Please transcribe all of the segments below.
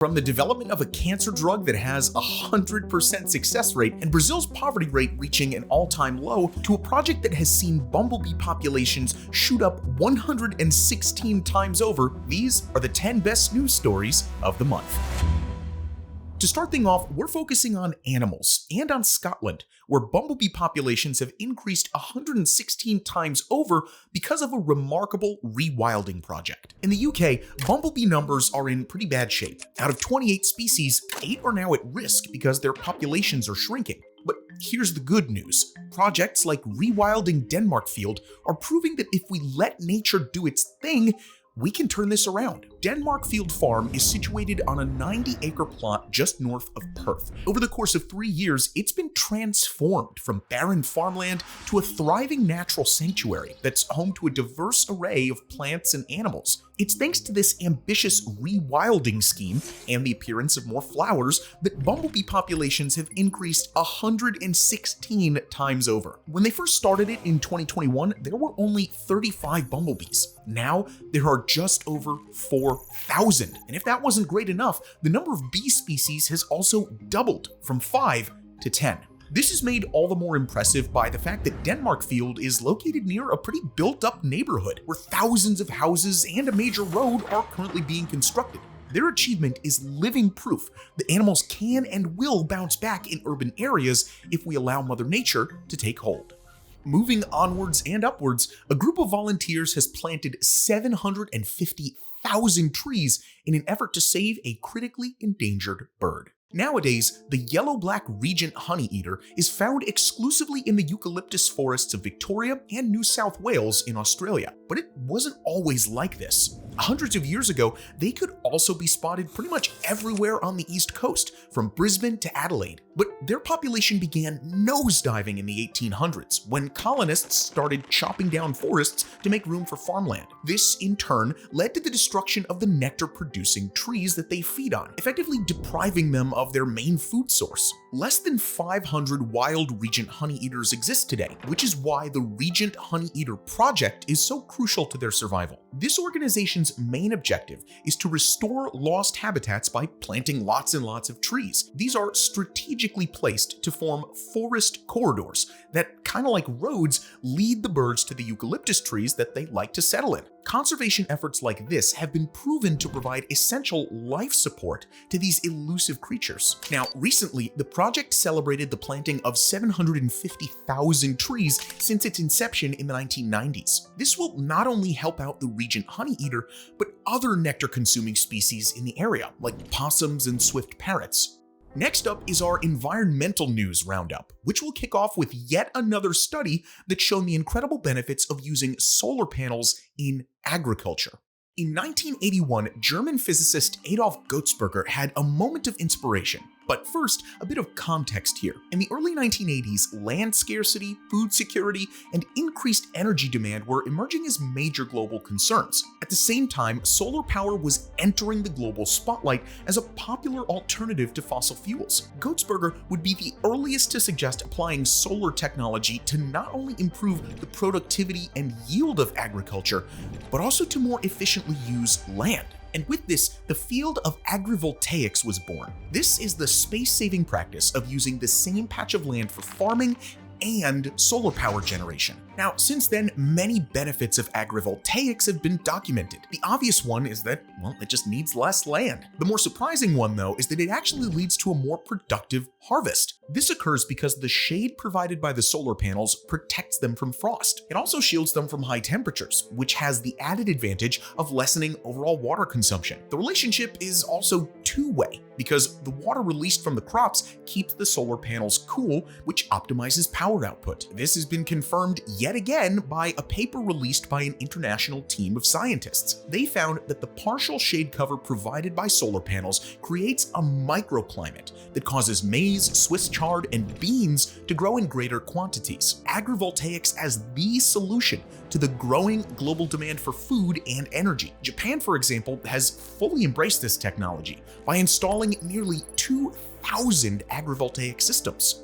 From the development of a cancer drug that has a 100% success rate and Brazil's poverty rate reaching an all-time low, to a project that has seen bumblebee populations shoot up 116 times over, these are the 10 best news stories of the month. To start things off, we're focusing on animals and on Scotland, where bumblebee populations have increased 116 times over because of a remarkable rewilding project. In the UK, bumblebee numbers are in pretty bad shape. Out of 28 species, 8 are now at risk because their populations are shrinking. But here's the good news. Projects like Rewilding Denmark Field are proving that if we let nature do its thing, we can turn this around. Denmark Field Farm is situated on a 90-acre plot just north of Perth. Over the course of 3 years, it's been transformed from barren farmland to a thriving natural sanctuary that's home to a diverse array of plants and animals. It's thanks to this ambitious rewilding scheme and the appearance of more flowers that bumblebee populations have increased 116 times over. When they first started it in 2021, there were only 35 bumblebees. Now, there are just over 4,000. And if that wasn't great enough, the number of bee species has also doubled from 5 to 10. This is made all the more impressive by the fact that Denmark Field is located near a pretty built-up neighborhood where thousands of houses and a major road are currently being constructed. Their achievement is living proof that animals can and will bounce back in urban areas if we allow Mother Nature to take hold. Moving onwards and upwards, a group of volunteers has planted 750,000 trees in an effort to save a critically endangered bird. Nowadays, the yellow-black Regent Honeyeater is found exclusively in the eucalyptus forests of Victoria and New South Wales in Australia. But it wasn't always like this. Hundreds of years ago, they could also be spotted pretty much everywhere on the East Coast, from Brisbane to Adelaide. But their population began nosediving in the 1800s, when colonists started chopping down forests to make room for farmland. This, in turn, led to the destruction of the nectar-producing trees that they feed on, effectively depriving them of their main food source. Less than 500 wild Regent Honeyeaters exist today, which is why the Regent Honeyeater Project is so crucial to their survival. This organization's main objective is to restore lost habitats by planting lots and lots of trees. These are strategically placed to form forest corridors that, kind of like roads, lead the birds to the eucalyptus trees that they like to settle in. Conservation efforts like this have been proven to provide essential life support to these elusive creatures. Now, recently, the project celebrated the planting of 750,000 trees since its inception in the 1990s. This will not only help out the Regent Honeyeater, but other nectar-consuming species in the area, like possums and swift parrots. Next up is our environmental news roundup, which will kick off with yet another study that's shown the incredible benefits of using solar panels in agriculture. In 1981, German physicist Adolf Gutzberger had a moment of inspiration. But first, a bit of context here. In the early 1980s, land scarcity, food security, and increased energy demand were emerging as major global concerns. At the same time, solar power was entering the global spotlight as a popular alternative to fossil fuels. Gutzberger would be the earliest to suggest applying solar technology to not only improve the productivity and yield of agriculture, but also to more efficiently use land. And with this, the field of agrivoltaics was born. This is the space-saving practice of using the same patch of land for farming and solar power generation. Now, since then, many benefits of agrivoltaics have been documented. The obvious one is that, well, it just needs less land. The more surprising one, though, is that it actually leads to a more productive harvest. This occurs because the shade provided by the solar panels protects them from frost. It also shields them from high temperatures, which has the added advantage of lessening overall water consumption. The relationship is also two-way, because the water released from the crops keeps the solar panels cool, which optimizes power output. This has been confirmed yet again by a paper released by an international team of scientists. They found that the partial shade cover provided by solar panels creates a microclimate that causes maize, Swiss chard, and beans to grow in greater quantities. Agrivoltaics as the solution to the growing global demand for food and energy. Japan, for example, has fully embraced this technology by installing nearly 2,000 agrivoltaic systems.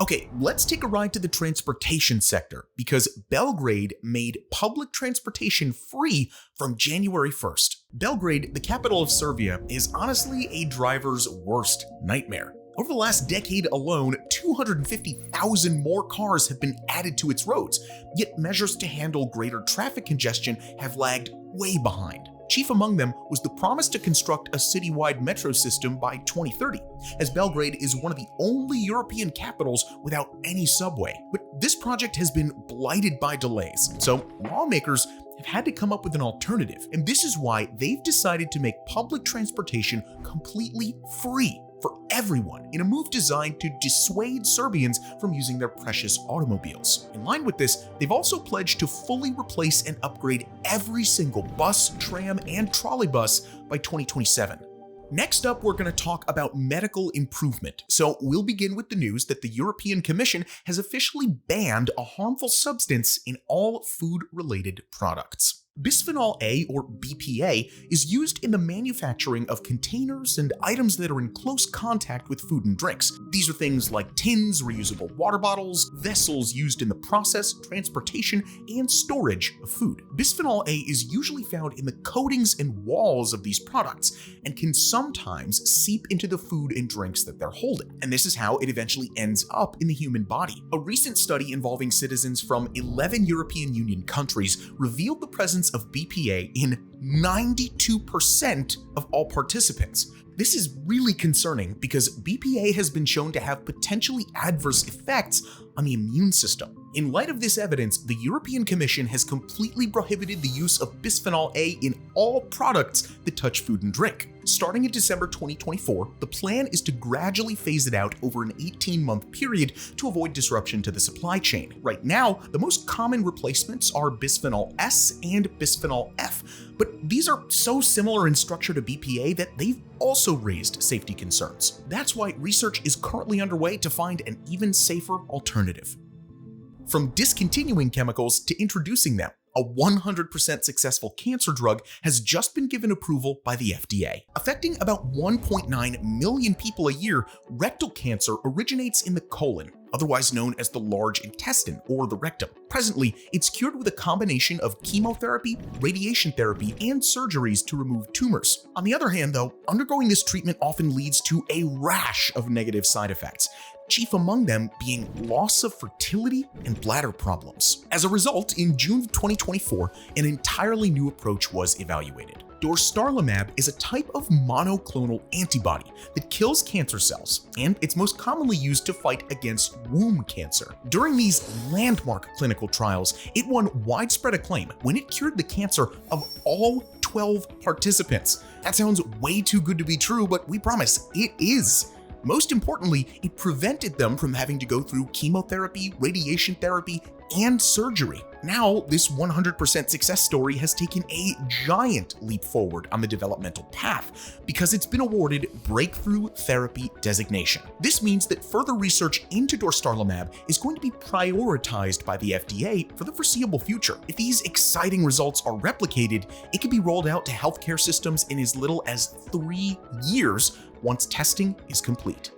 Okay, let's take a ride to the transportation sector, because Belgrade made public transportation free from January 1st. Belgrade, the capital of Serbia, is honestly a driver's worst nightmare. Over the last decade alone, 250,000 more cars have been added to its roads, yet measures to handle greater traffic congestion have lagged way behind. Chief among them was the promise to construct a citywide metro system by 2030, as Belgrade is one of the only European capitals without any subway. But this project has been blighted by delays, so lawmakers have had to come up with an alternative, and this is why they've decided to make public transportation completely free for everyone in a move designed to dissuade Serbians from using their precious automobiles. In line with this, they've also pledged to fully replace and upgrade every single bus, tram, and trolley bus by 2027. Next up, we're going to talk about medical improvement. So we'll begin with the news that the European Commission has officially banned a harmful substance in all food-related products. Bisphenol-A, or BPA, is used in the manufacturing of containers and items that are in close contact with food and drinks. These are things like tins, reusable water bottles, vessels used in the process, transportation, and storage of food. Bisphenol-A is usually found in the coatings and walls of these products and can sometimes seep into the food and drinks that they're holding. And this is how it eventually ends up in the human body. A recent study involving citizens from 11 European Union countries revealed the presence of BPA in 92% of all participants. This is really concerning because BPA has been shown to have potentially adverse effects on the immune system. In light of this evidence, the European Commission has completely prohibited the use of bisphenol-A in all products that touch food and drink. Starting in December 2024, the plan is to gradually phase it out over an 18-month period to avoid disruption to the supply chain. Right now, the most common replacements are bisphenol S and bisphenol F, but these are so similar in structure to BPA that they've also raised safety concerns. That's why research is currently underway to find an even safer alternative. From discontinuing chemicals to introducing them, a 100% successful cancer drug has just been given approval by the FDA. Affecting about 1.9 million people a year, rectal cancer originates in the colon, otherwise known as the large intestine or the rectum. Presently, it's cured with a combination of chemotherapy, radiation therapy, and surgeries to remove tumors. On the other hand, though, undergoing this treatment often leads to a rash of negative side effects, chief among them being loss of fertility and bladder problems. As a result, in June of 2024, an entirely new approach was evaluated. Dostarlimab is a type of monoclonal antibody that kills cancer cells, and it's most commonly used to fight against womb cancer. During these landmark clinical trials, it won widespread acclaim when it cured the cancer of all 12 participants. That sounds way too good to be true, but we promise it is. Most importantly, it prevented them from having to go through chemotherapy, radiation therapy, and surgery. Now, this 100% success story has taken a giant leap forward on the developmental path because it's been awarded Breakthrough Therapy designation. This means that further research into dostarlimab is going to be prioritized by the FDA for the foreseeable future. If these exciting results are replicated, it can be rolled out to healthcare systems in as little as 3 years once testing is complete.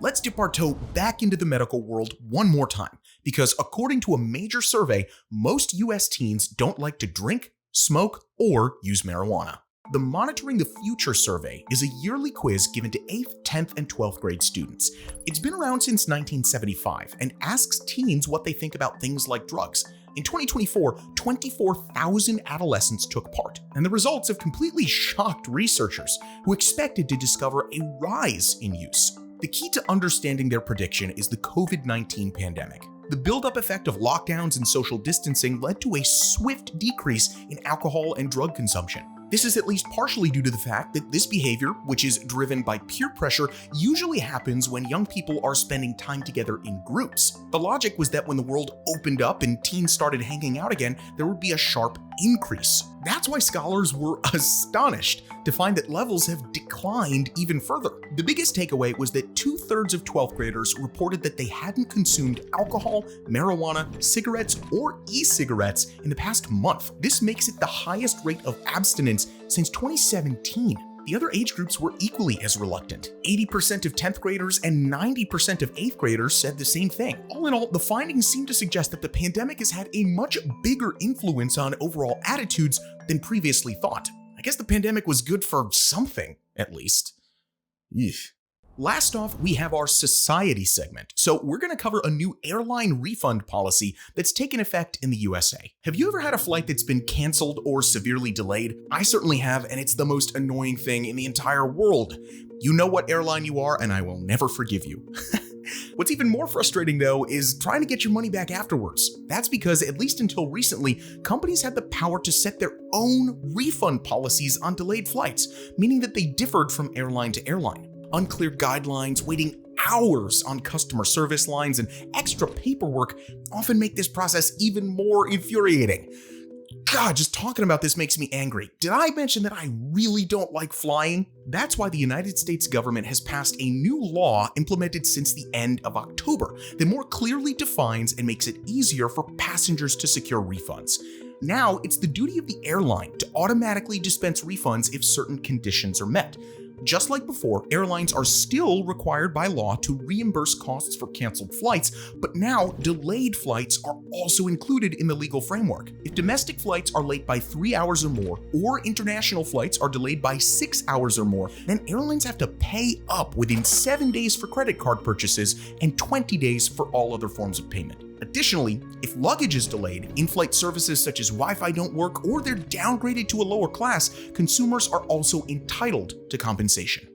Let's dip our toe back into the medical world one more time, because according to a major survey, most US teens don't like to drink, smoke, or use marijuana. The Monitoring the Future survey is a yearly quiz given to 8th, 10th, and 12th grade students. It's been around since 1975 and asks teens what they think about things like drugs. In 2024, 24,000 adolescents took part, and the results have completely shocked researchers who expected to discover a rise in use. The key to understanding their prediction is the COVID-19 pandemic. The buildup effect of lockdowns and social distancing led to a swift decrease in alcohol and drug consumption. This is at least partially due to the fact that this behavior, which is driven by peer pressure, usually happens when young people are spending time together in groups. The logic was that when the world opened up and teens started hanging out again, there would be a sharp increase. That's why scholars were astonished to find that levels have declined even further. The biggest takeaway was that 2/3 of 12th graders reported that they hadn't consumed alcohol, marijuana, cigarettes, or e-cigarettes in the past month. This makes it the highest rate of abstinence since 2017. The other age groups were equally as reluctant. 80% of 10th graders and 90% of 8th graders said the same thing. All in all, the findings seem to suggest that the pandemic has had a much bigger influence on overall attitudes than previously thought. I guess the pandemic was good for something, at least. Eesh. Last off, we have our society segment. So we're going to cover a new airline refund policy that's taken effect in the USA. Have you ever had a flight that's been canceled or severely delayed? I certainly have, and it's the most annoying thing in the entire world. You know what airline you are, and I will never forgive you. What's even more frustrating, though, is trying to get your money back afterwards. That's because, at least until recently, companies had the power to set their own refund policies on delayed flights, meaning that they differed from airline to airline. Unclear guidelines, waiting hours on customer service lines, and extra paperwork often make this process even more infuriating. God, just talking about this makes me angry. Did I mention that I really don't like flying? That's why the United States government has passed a new law implemented since the end of October that more clearly defines and makes it easier for passengers to secure refunds. Now, it's the duty of the airline to automatically dispense refunds if certain conditions are met. Just like before, airlines are still required by law to reimburse costs for canceled flights, but now delayed flights are also included in the legal framework. If domestic flights are late by 3 hours or more, or international flights are delayed by 6 hours or more, then airlines have to pay up within 7 days for credit card purchases and 20 days for all other forms of payment. Additionally, if luggage is delayed, in-flight services such as Wi-Fi don't work, or they're downgraded to a lower class, consumers are also entitled to compensation.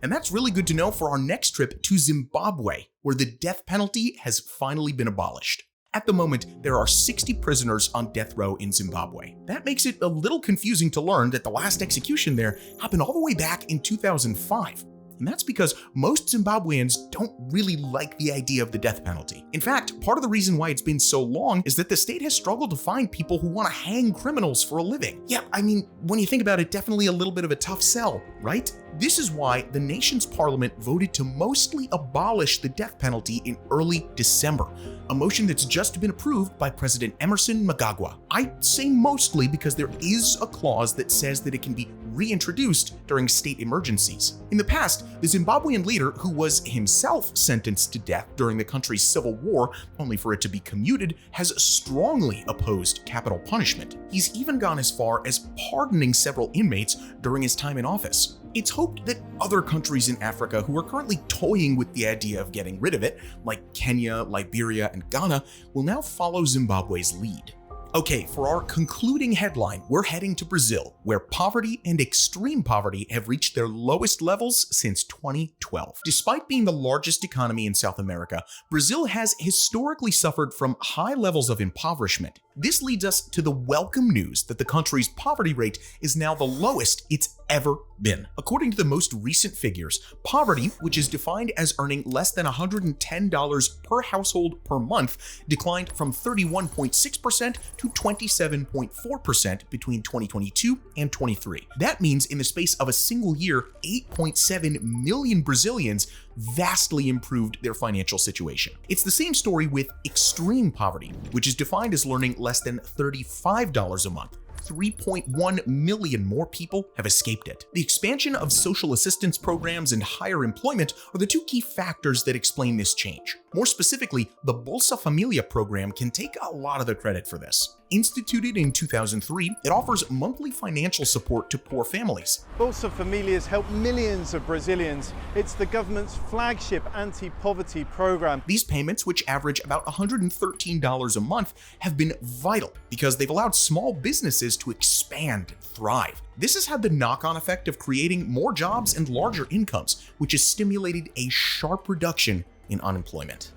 And that's really good to know for our next trip to Zimbabwe, where the death penalty has finally been abolished. At the moment, there are 60 prisoners on death row in Zimbabwe. That makes it a little confusing to learn that the last execution there happened all the way back in 2005. And that's because most Zimbabweans don't really like the idea of the death penalty. In fact, part of the reason why it's been so long is that the state has struggled to find people who want to hang criminals for a living. Yeah, I mean, when you think about it, definitely a little bit of a tough sell, right? This is why the nation's parliament voted to mostly abolish the death penalty in early December, a motion that's just been approved by President Emerson Mnangagwa. I say mostly because there is a clause that says that it can be reintroduced during state emergencies. In the past, the Zimbabwean leader, who was himself sentenced to death during the country's civil war, only for it to be commuted, has strongly opposed capital punishment. He's even gone as far as pardoning several inmates during his time in office. It's hoped that other countries in Africa who are currently toying with the idea of getting rid of it, like Kenya, Liberia, and Ghana, will now follow Zimbabwe's lead. Okay, for our concluding headline, we're heading to Brazil, where poverty and extreme poverty have reached their lowest levels since 2012. Despite being the largest economy in South America, Brazil has historically suffered from high levels of impoverishment. This leads us to the welcome news that the country's poverty rate is now the lowest it's ever been. According to the most recent figures, poverty, which is defined as earning less than $110 per household per month, declined from 31.6% to 27.4% between 2022 and 23. That means in the space of a single year, 8.7 million Brazilians vastly improved their financial situation. It's the same story with extreme poverty, which is defined as earning less than $35 a month. 3.1 million more people have escaped it. The expansion of social assistance programs and higher employment are the two key factors that explain this change. More specifically, the Bolsa Familia program can take a lot of the credit for this. Instituted in 2003, it offers monthly financial support to poor families. Bolsa Familia's helped millions of Brazilians. It's the government's flagship anti-poverty program. These payments, which average about $113 a month, have been vital because they've allowed small businesses to expand and thrive. This has had the knock-on effect of creating more jobs and larger incomes, which has stimulated a sharp reduction in unemployment.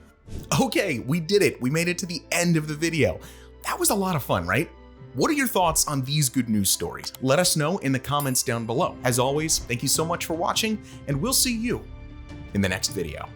Okay, we did it. We made it to the end of the video. That was a lot of fun, right? What are your thoughts on these good news stories? Let us know in the comments down below. As always, thank you so much for watching, and we'll see you in the next video.